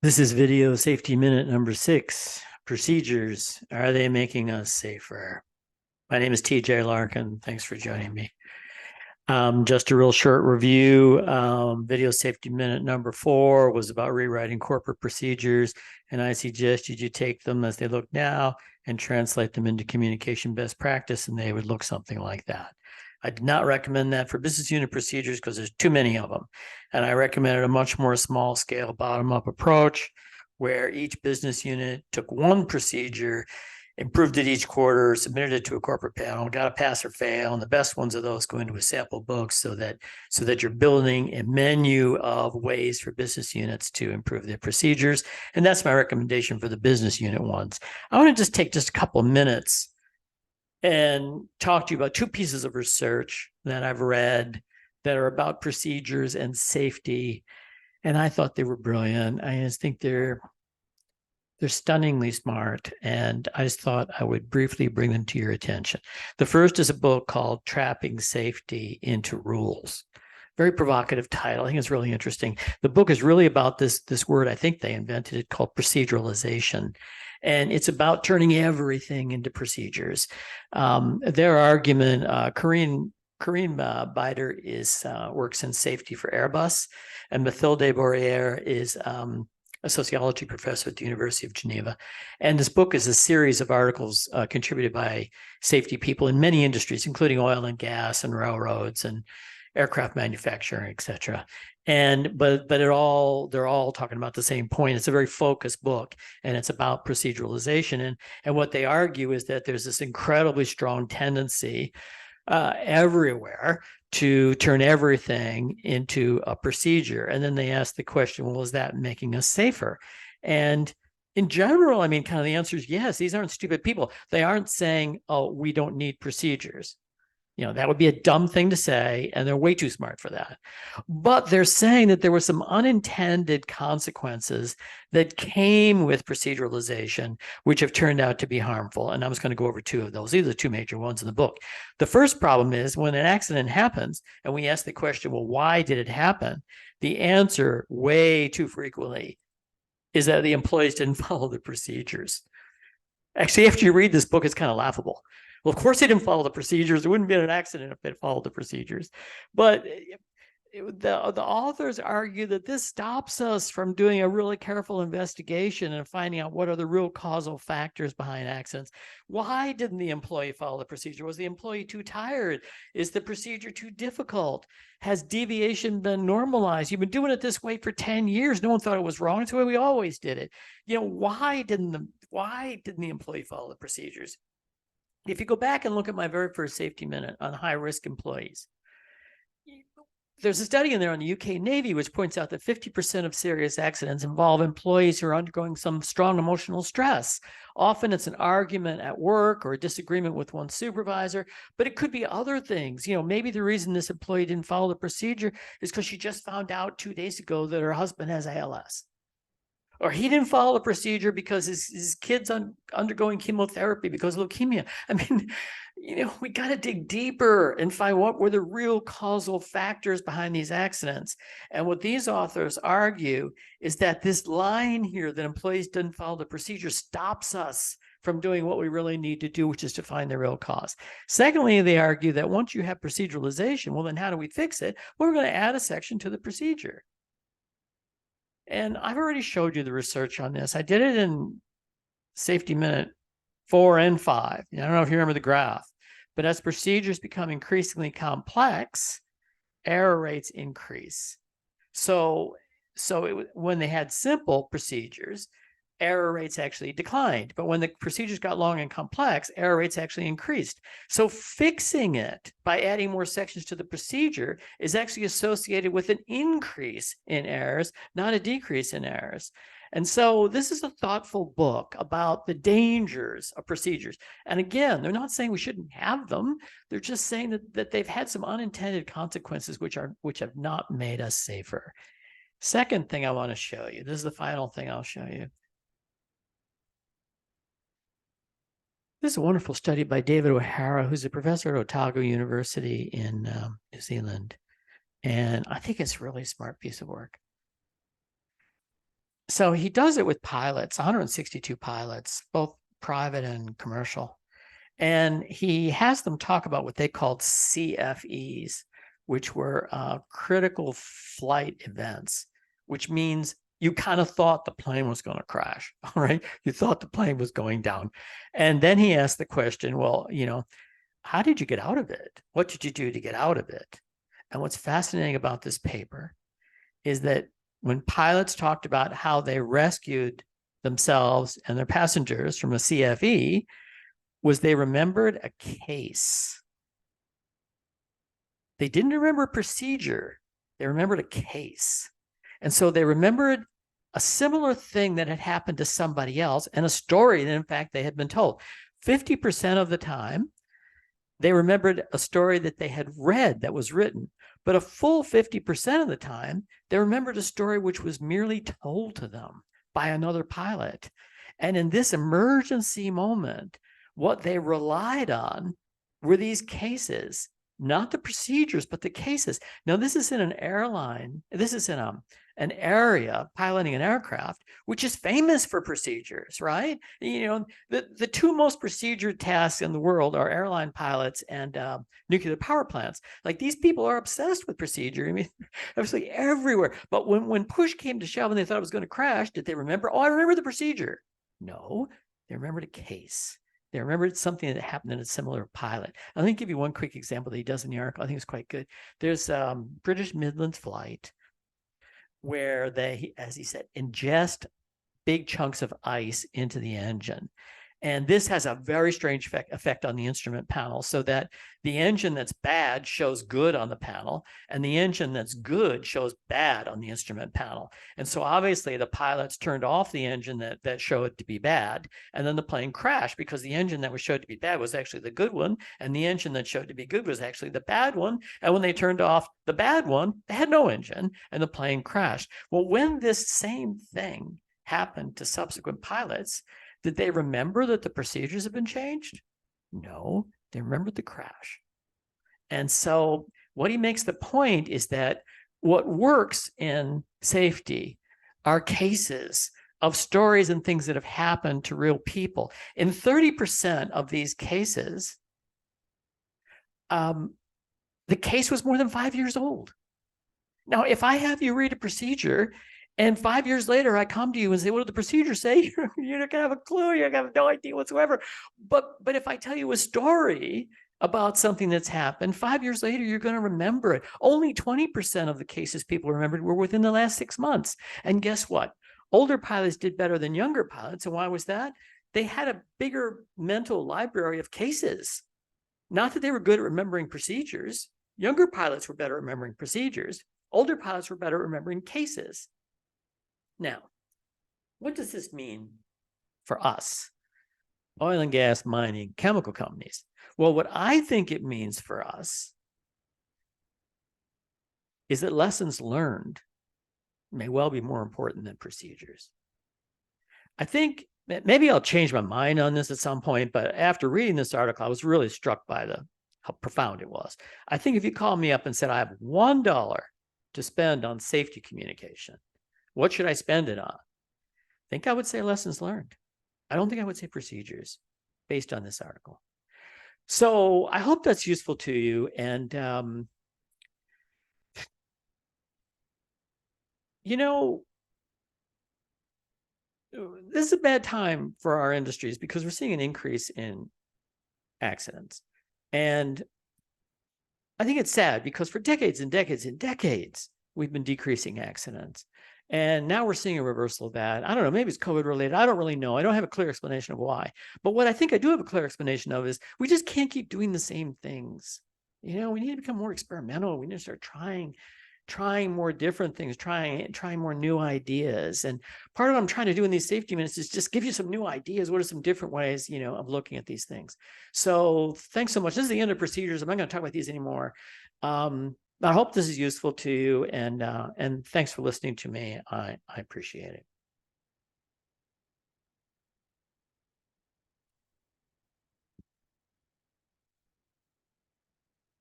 This is video safety minute number 6. Procedures, are they making us safer? My name is TJ Larkin. Thanks for joining me. Just a real short review. Video safety minute number 4 was about rewriting corporate procedures, and I suggested you take them as they look now and translate them into communication best practice, and they would look something like that. I did not recommend that for business unit procedures because there's too many of them. And I recommended a much more small scale bottom up approach where each business unit took one procedure, improved it each quarter, submitted it to a corporate panel, got a pass or fail, and the best ones of those go into a sample book so that you're building a menu of ways for business units to improve their procedures. And that's my recommendation for the business unit ones. I want to just take a couple of minutes and talk to you about 2 pieces of research that I've read that are about procedures and safety. And I thought they were brilliant. I just think they're stunningly smart, and I just thought I would briefly bring them to your attention. The first is a book called Trapping Safety into Rules. Very provocative title. I think it's really interesting. The book is really about this word, I think they invented it, called proceduralization. And it's about turning everything into procedures. Their argument, Corinne Bider works in safety for Airbus, and Mathilde Bourrier is a sociology professor at the University of Geneva. And this book is a series of articles contributed by safety people in many industries, including oil and gas and railroads and aircraft manufacturing, et cetera. But they're all talking about the same point. It's a very focused book, and it's about proceduralization. And what they argue is that there's this incredibly strong tendency everywhere to turn everything into a procedure. And then they ask the question, well, is that making us safer? And in general, I mean, kind of the answer is yes. These aren't stupid people. They aren't saying, oh, we don't need procedures. That would be a dumb thing to say, and they're way too smart for that. But they're saying that there were some unintended consequences that came with proceduralization, which have turned out to be harmful. And I'm just going to go over 2 of those. These are the 2 major ones in the book. The first problem is when an accident happens, and we ask the question, well, why did it happen? The answer way too frequently is that the employees didn't follow the procedures. Actually, after you read this book, it's kind of laughable. Well, of course, they didn't follow the procedures. It wouldn't be an accident if they followed the procedures. But the authors argue that this stops us from doing a really careful investigation and finding out what are the real causal factors behind accidents. Why didn't the employee follow the procedure? Was the employee too tired? Is the procedure too difficult? Has deviation been normalized? You've been doing it this way for 10 years. No one thought it was wrong. It's the way we always did it. Why didn't the employee follow the procedures? If you go back and look at my very first safety minute on high-risk employees, there's a study in there on the UK Navy which points out that 50% of serious accidents involve employees who are undergoing some strong emotional stress. Often it's an argument at work or a disagreement with one supervisor, but it could be other things. Maybe the reason this employee didn't follow the procedure is because she just found out 2 days ago that her husband has ALS. Or he didn't follow the procedure because his kid's undergoing chemotherapy because of leukemia. I mean, we got to dig deeper and find what were the real causal factors behind these accidents. And what these authors argue is that this line here that employees didn't follow the procedure stops us from doing what we really need to do, which is to find the real cause. Secondly, they argue that once you have proceduralization, well, then how do we fix it? Well, we're going to add a section to the procedure. And I've already showed you the research on this. I did it in safety minute 4 and 5. I don't know if you remember the graph, but as procedures become increasingly complex, error rates increase. So when they had simple procedures, error rates actually declined. But when the procedures got long and complex, error rates actually increased. So fixing it by adding more sections to the procedure is actually associated with an increase in errors, not a decrease in errors. And so this is a thoughtful book about the dangers of procedures. And again, they're not saying we shouldn't have them. They're just saying that they've had some unintended consequences which have not made us safer. Second thing I want to show you, this is the final thing I'll show you. This is a wonderful study by David O'Hara, who's a professor at Otago University in New Zealand. And I think it's a really smart piece of work. So he does it with pilots, 162 pilots, both private and commercial. And he has them talk about what they called CFEs, which were critical flight events, which means you kind of thought the plane was going to crash, right? You thought the plane was going down. And then he asked the question, well, how did you get out of it? What did you do to get out of it? And what's fascinating about this paper is that when pilots talked about how they rescued themselves and their passengers from a CFE, was they remembered a case. They didn't remember a procedure. They remembered a case. And so they remembered a similar thing that had happened to somebody else and a story that, in fact, they had been told. 50% of the time, they remembered a story that they had read that was written. But a full 50% of the time, they remembered a story which was merely told to them by another pilot. And in this emergency moment, what they relied on were these cases, not the procedures, but the cases. Now, this is in an airline. This is in an area piloting an aircraft, which is famous for procedures, right? The two most procedure tasks in the world are airline pilots and nuclear power plants. Like, these people are obsessed with procedure. I mean, obviously everywhere. But when push came to shove and they thought it was going to crash, did they remember? Oh, I remember the procedure. No, they remembered a case. They remembered something that happened in a similar pilot. Let me give you one quick example that he does in the article. I think it's quite good. There's a British Midlands flight where they, as he said, ingest big chunks of ice into the engine. And this has a very strange effect on the instrument panel, so that the engine that's bad shows good on the panel, and the engine that's good shows bad on the instrument panel. And so obviously the pilots turned off the engine that showed to be bad, and then the plane crashed because the engine that was showed to be bad was actually the good one, and the engine that showed to be good was actually the bad one. And when they turned off the bad one, they had no engine, and the plane crashed. Well, when this same thing happened to subsequent pilots, did they remember that the procedures have been changed? No, they remembered the crash. And so what he makes the point is that what works in safety are cases of stories and things that have happened to real people. In 30% of these cases, the case was more than 5 years old. Now, if I have you read a procedure and 5 years later, I come to you and say, what did the procedure say? You're not going to have a clue. You're going to have no idea whatsoever. But if I tell you a story about something that's happened, 5 years later, you're going to remember it. Only 20% of the cases people remembered were within the last 6 months. And guess what? Older pilots did better than younger pilots. And why was that? They had a bigger mental library of cases. Not that they were good at remembering procedures. Younger pilots were better at remembering procedures. Older pilots were better at remembering cases. Now, what does this mean for us, oil and gas, mining, chemical companies? Well, what I think it means for us is that lessons learned may well be more important than procedures. I think maybe I'll change my mind on this at some point, but after reading this article, I was really struck by how profound it was. I think if you called me up and said, I have $1 to spend on safety communication, what should I spend it on? I think I would say lessons learned. I don't think I would say procedures based on this article. So I hope that's useful to you. And, this is a bad time for our industries because we're seeing an increase in accidents. And I think it's sad because for decades and decades and decades, we've been decreasing accidents. And now we're seeing a reversal of that. I don't know, maybe it's COVID related. I don't really know. I don't have a clear explanation of why. But what I think I do have a clear explanation of is we just can't keep doing the same things. We need to become more experimental. We need to start trying more different things, trying more new ideas. And part of what I'm trying to do in these safety minutes is just give you some new ideas. What are some different ways, of looking at these things? So thanks so much. This is the end of procedures. I'm not going to talk about these anymore. I hope this is useful to you, and thanks for listening to me. I appreciate it.